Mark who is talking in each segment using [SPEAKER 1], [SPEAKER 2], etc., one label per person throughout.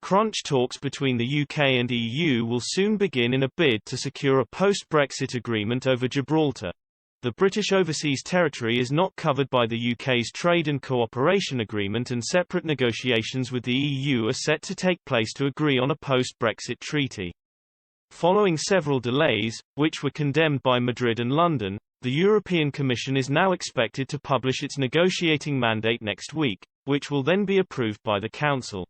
[SPEAKER 1] crunch talks between the UK and EU will soon begin in a bid to secure a post-Brexit agreement over Gibraltar. The British Overseas Territory is not covered by the UK's Trade and Cooperation Agreement, and separate negotiations with the EU are set to take place to agree on a post-Brexit treaty. Following several delays, which were condemned by Madrid and London, the European Commission is now expected to publish its negotiating mandate next week, which will then be approved by the Council.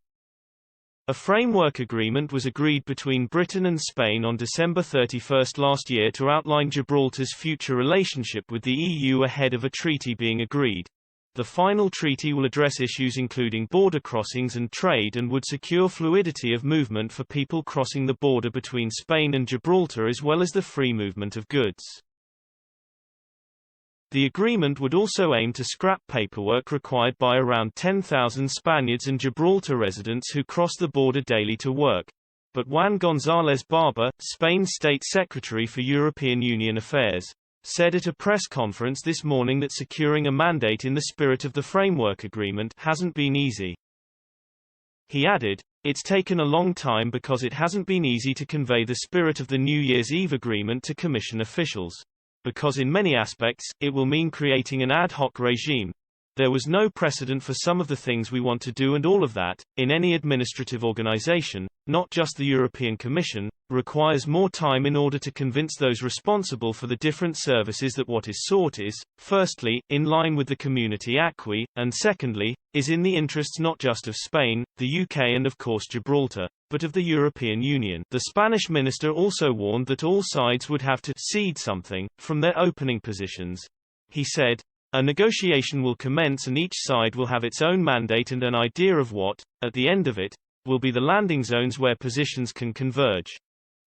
[SPEAKER 1] A framework agreement was agreed between Britain and Spain on December 31 last year to outline Gibraltar's future relationship with the EU ahead of a treaty being agreed. The final treaty will address issues including border crossings and trade, and would secure fluidity of movement for people crossing the border between Spain and Gibraltar, as well as the free movement of goods. The agreement would also aim to scrap paperwork required by around 10,000 Spaniards and Gibraltar residents who cross the border daily to work. But Juan González Barba, Spain's State Secretary for European Union Affairs, said at a press conference this morning that securing a mandate in the spirit of the framework agreement hasn't been easy. He added, "It's taken a long time because it hasn't been easy to convey the spirit of the New Year's Eve agreement to Commission officials. Because in many aspects, it will mean creating an ad hoc regime. There was no precedent for some of the things we want to do, and all of that, in any administrative organization, not just the European Commission, requires more time in order to convince those responsible for the different services that what is sought is, firstly, in line with the community acquis, and secondly, is in the interests not just of Spain, the UK and of course Gibraltar, but of the European Union." The Spanish minister also warned that all sides would have to cede something from their opening positions. He said, "A negotiation will commence and each side will have its own mandate and an idea of what, at the end of it, will be the landing zones where positions can converge.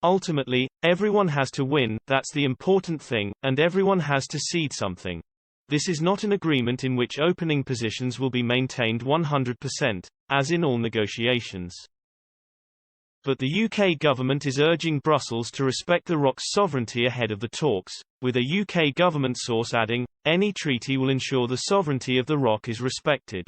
[SPEAKER 1] Ultimately, everyone has to win, that's the important thing, and everyone has to cede something. This is not an agreement in which opening positions will be maintained 100%, as in all negotiations." But the UK government is urging Brussels to respect the ROC's sovereignty ahead of the talks, with a UK government source adding, "Any treaty will ensure the sovereignty of the ROC is respected."